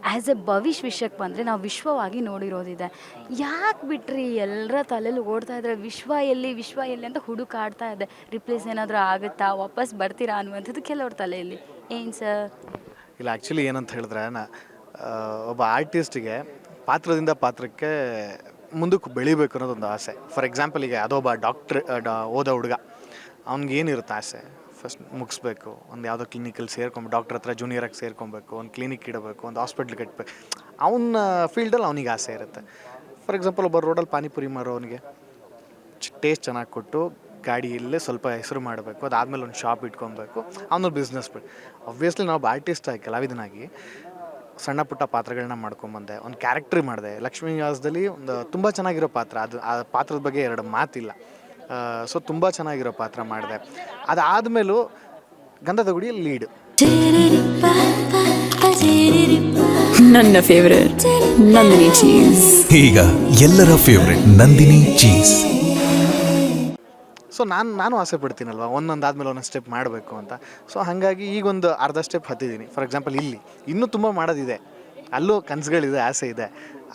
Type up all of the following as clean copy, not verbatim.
As A Bhavish ವಿಷಯಕ್ಕೆ ಬಂದರೆ ನಾವು ವಿಶ್ವವಾಗಿ ನೋಡಿರೋದಿದೆ. ಯಾಕೆ ಬಿಟ್ರಿ ಎಲ್ಲರ ತಲೆಯಲ್ಲಿ ಓಡ್ತಾ ಇದ್ದಾರೆ ವಿಶ್ವ ಎಲ್ಲಿ ಅಂತ ಹುಡುಕಾಡ್ತಾ ಇದೆ. ರಿಪ್ಲೇಸ್ ಏನಾದರೂ ಆಗುತ್ತಾ, ವಾಪಸ್ ಬರ್ತೀರಾ ಅನ್ನುವಂಥದ್ದು ಕೆಲವ್ರ ತಲೆಯಲ್ಲಿ. ಏನು ಸರ್? ಇಲ್ಲ, ಆ್ಯಕ್ಚುಲಿ ಏನಂತ ಹೇಳಿದ್ರೆ ಒಬ್ಬ ಆರ್ಟಿಸ್ಟಿಗೆ ಪಾತ್ರದಿಂದ ಪಾತ್ರಕ್ಕೆ ಮುಂದಕ್ಕೆ ಬೆಳಿಬೇಕು ಅನ್ನೋದೊಂದು ಆಸೆ. ಫಾರ್ ಎಕ್ಸಾಂಪಲ್, ಈಗ ಯಾವುದೋ ಒಬ್ಬ ಓದೋ ಹುಡುಗ, ಅವ್ನಿಗೇನಿರುತ್ತೆ ಆಸೆ? ಫಸ್ಟ್ ಮುಗಿಸ್ಬೇಕು, ಒಂದು ಯಾವುದೋ ಕ್ಲಿನಿಕಲ್ಲಿ ಡಾಕ್ಟ್ರ್ ಹತ್ರ ಜೂನಿಯರಾಗಿ ಸೇರ್ಕೊಬೇಕು, ಒಂದು ಕ್ಲಿನಿಕ್ ಇಡಬೇಕು, ಒಂದು ಹಾಸ್ಪಿಟ್ಲ್ ಕಟ್ಟಬೇಕು. ಅವನ ಫೀಲ್ಡಲ್ಲಿ ಅವನಿಗೆ ಆಸೆ ಇರುತ್ತೆ. ಫಾರ್ ಎಕ್ಸಾಂಪಲ್, ಒಬ್ಬ ರೋಡಲ್ಲಿ ಪಾನಿಪುರಿ ಮಾರೋನಿಗೆ ಟೇಸ್ಟ್ ಚೆನ್ನಾಗಿ ಕೊಟ್ಟು ಗಾಡಿಯಲ್ಲೇ ಸ್ವಲ್ಪ ಹೆಸರು ಮಾಡಬೇಕು, ಅದಾದಮೇಲೆ ಒಂದು ಶಾಪ್ ಇಟ್ಕೊಬೇಕು, ಅವನು ಬಿಸ್ನೆಸ್ ಬಿಟ್ಟು. ಒಬ್ವಿಯಸ್ಲಿ ನಾವು ಆರ್ಟಿಸ್ಟ್ ಆಗಿ ಕಲಾವಿದನಾಗಿ ಸಣ್ಣ ಪುಟ್ಟ ಪಾತ್ರಗಳನ್ನ ಮಾಡ್ಕೊಂಬಂದೆ, ಒಂದು ಕ್ಯಾರೆಕ್ಟ್ರ್ ಮಾಡಿದೆ. ಲಕ್ಷ್ಮೀ ನಿವಾಸದಲ್ಲಿ ಒಂದು ತುಂಬ ಚೆನ್ನಾಗಿರೋ ಪಾತ್ರ, ಅದು ಆ ಪಾತ್ರದ ಬಗ್ಗೆ ಎರಡು ಮಾತಿಲ್ಲ. ಸೊ ತುಂಬ ಚೆನ್ನಾಗಿರೋ ಪಾತ್ರ ಮಾಡಿದೆ. ಅದಾದಮೇಲೂ ಗಂಧದ ಗುಡಿಯಲ್ಲಿ ಲೀಡ್. ನನ್ನ ಫೇವರೇಟ್ ನಂದಿನಿ ಚೀಸ್. ಈಗ ಎಲ್ಲರ ಫೇವರೇಟ್ ನಂದಿನಿ ಚೀಸ್. ಸೊ ನಾನು ಆಸೆ ಪಡ್ತೀನಲ್ವ, ಒಂದೊಂದಾದ್ಮೇಲೆ ಒಂದೊಂದು ಸ್ಟೆಪ್ ಮಾಡಬೇಕು ಅಂತ. ಸೊ ಹಾಗಾಗಿ ಈಗೊಂದು ಅರ್ಧ ಸ್ಟೆಪ್ ಹತ್ತಿದ್ದೀನಿ. ಫಾರ್ ಎಕ್ಸಾಂಪಲ್, ಇಲ್ಲಿ ಇನ್ನೂ ತುಂಬ ಮಾಡೋದಿದೆ, ಅಲ್ಲೂ ಕನಸುಗಳಿದೆ, ಆಸೆ ಇದೆ,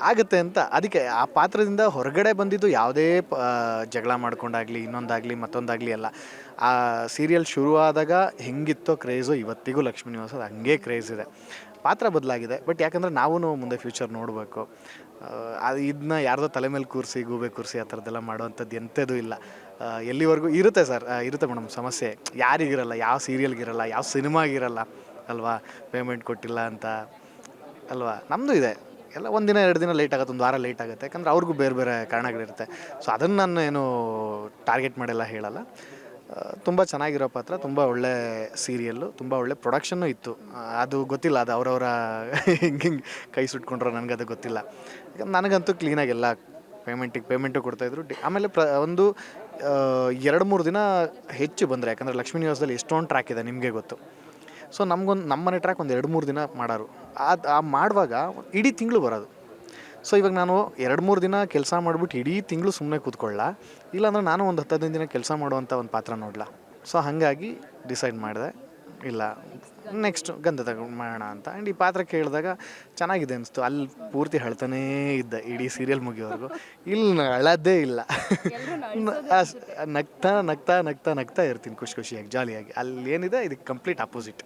ಆಗುತ್ತೆ ಅಂತ. ಅದಕ್ಕೆ ಆ ಪಾತ್ರದಿಂದ ಹೊರಗಡೆ ಬಂದಿದ್ದು ಯಾವುದೇ ಜಗಳ ಮಾಡ್ಕೊಂಡಾಗಲಿ, ಇನ್ನೊಂದಾಗಲಿ ಮತ್ತೊಂದಾಗಲಿ ಅಲ್ಲ. ಆ ಸೀರಿಯಲ್ ಶುರುವಾದಾಗ ಹೆಂಗಿತ್ತೋ ಕ್ರೇಜು, ಇವತ್ತಿಗೂ ಲಕ್ಷ್ಮೀ ನಿವಾಸದ ಹಂಗೆ ಕ್ರೇಜ್ ಇದೆ. ಪಾತ್ರ ಬದಲಾಗಿದೆ, ಬಟ್ ಯಾಕಂದರೆ ನಾವು ಮುಂದೆ ಫ್ಯೂಚರ್ ನೋಡಬೇಕು. ಅದು ಇದನ್ನ ಯಾರ್ದೋ ತಲೆ ಮೇಲೆ ಕೂರಿಸಿ, ಗೂಬೆ ಕೂರಿಸಿ ಆ ಥರದ್ದೆಲ್ಲ ಮಾಡುವಂಥದ್ದು ಎಂಥದ್ದು ಇಲ್ಲ. ಎಲ್ಲಿವರೆಗೂ ಇರುತ್ತೆ ಸರ್, ಇರುತ್ತೆ ಮೇಡಮ್ ಸಮಸ್ಯೆ. ಯಾರಿಗಿರಲ್ಲ, ಯಾವ ಸೀರಿಯಲ್ಗಿರಲ್ಲ, ಯಾವ ಸಿನಿಮಾಗಿರಲ್ಲ ಅಲ್ವಾ? ಪೇಮೆಂಟ್ ಕೊಟ್ಟಿಲ್ಲ ಅಂತ ಅಲ್ವಾ? ನಮ್ಮದು ಇದೆ ಎಲ್ಲ. ಒಂದಿನ 2 ದಿನ ಲೇಟ್ ಆಗುತ್ತೆ, ಒಂದು ವಾರ ಲೇಟ್ ಆಗುತ್ತೆ, ಯಾಕಂದರೆ ಅವ್ರಿಗೂ ಬೇರೆ ಬೇರೆ ಕಾರಣಗಳಿರುತ್ತೆ. ಸೊ ಅದನ್ನು ನಾನು ಏನು ಟಾರ್ಗೆಟ್ ಮಾಡೆಲ್ಲ ಹೇಳಲ್ಲ. ತುಂಬ ಚೆನ್ನಾಗಿರೋ ಪಾತ್ರ, ತುಂಬ ಒಳ್ಳೆ ಸೀರಿಯಲ್ಲು, ತುಂಬ ಒಳ್ಳೆ ಪ್ರೊಡಕ್ಷನ್ನು ಇತ್ತು. ಅದು ಗೊತ್ತಿಲ್ಲ, ಅದು ಅವರವರ ಹಿಂಗೆ ಕೈ ಸುಟ್ಕೊಂಡ್ರೋ ನನಗದು ಗೊತ್ತಿಲ್ಲ. ಯಾಕಂದ್ರೆ ನನಗಂತೂ ಕ್ಲೀನಾಗಿ ಎಲ್ಲ ಪೇಮೆಂಟು ಕೊಡ್ತಾಯಿದ್ರು. ಆಮೇಲೆ ಒಂದು 2-3 ದಿನ ಹೆಚ್ಚು ಬಂದರೆ, ಯಾಕಂದರೆ ಲಕ್ಷ್ಮೀ ನಿವಾಸದಲ್ಲಿ ಎಷ್ಟೊಂದು ಟ್ರ್ಯಾಕ್ ಇದೆ ನಿಮಗೆ ಗೊತ್ತು. ಸೊ ನಮ್ಮ ಮನೆ ಟ್ರ್ಯಾಕ್ ಒಂದು 2-3 ದಿನ ಮಾಡೋರು. ಮಾಡುವಾಗ ಇಡೀ ತಿಂಗಳು ಬರೋದು. ಸೊ ಇವಾಗ ನಾನು 2-3 ದಿನ ಕೆಲಸ ಮಾಡಿಬಿಟ್ಟು ಇಡೀ ತಿಂಗಳು ಸುಮ್ಮನೆ ಕೂತ್ಕೊಳ್ಳ, ಇಲ್ಲಾಂದ್ರೆ ನಾನು ಒಂದು 10-15 ದಿನ ಕೆಲಸ ಮಾಡುವಂಥ ಒಂದು ಪಾತ್ರ ನೋಡಲ. ಸೊ ಹಾಗಾಗಿ ಡಿಸೈಡ್ ಮಾಡಿದೆ, ಇಲ್ಲ ನೆಕ್ಸ್ಟ್ ಗಂಧದ ಮಾಡೋಣ ಅಂತ. ಆ್ಯಂಡ್ ಈ ಪಾತ್ರ ಕೇಳಿದಾಗ ಚೆನ್ನಾಗಿದೆ ಅನಿಸ್ತು. ಅಲ್ಲಿ ಪೂರ್ತಿ ಅಳ್ತಾನೇ ಇದ್ದೆ ಇಡೀ ಸೀರಿಯಲ್ ಮುಗಿಯೋವರೆಗೂ. ಇಲ್ಲಿ ಅಳೋದೇ ಇಲ್ಲ, ನಗ್ತಾ ನಗ್ತಾ ನಗ್ತಾ ನಗ್ತಾ ಇರ್ತೀನಿ ಖುಷಿಯಾಗಿ, ಜಾಲಿಯಾಗಿ. ಅಲ್ಲಿ ಏನಿದೆ ಇದಕ್ಕೆ ಕಂಪ್ಲೀಟ್ ಅಪೋಸಿಟ್.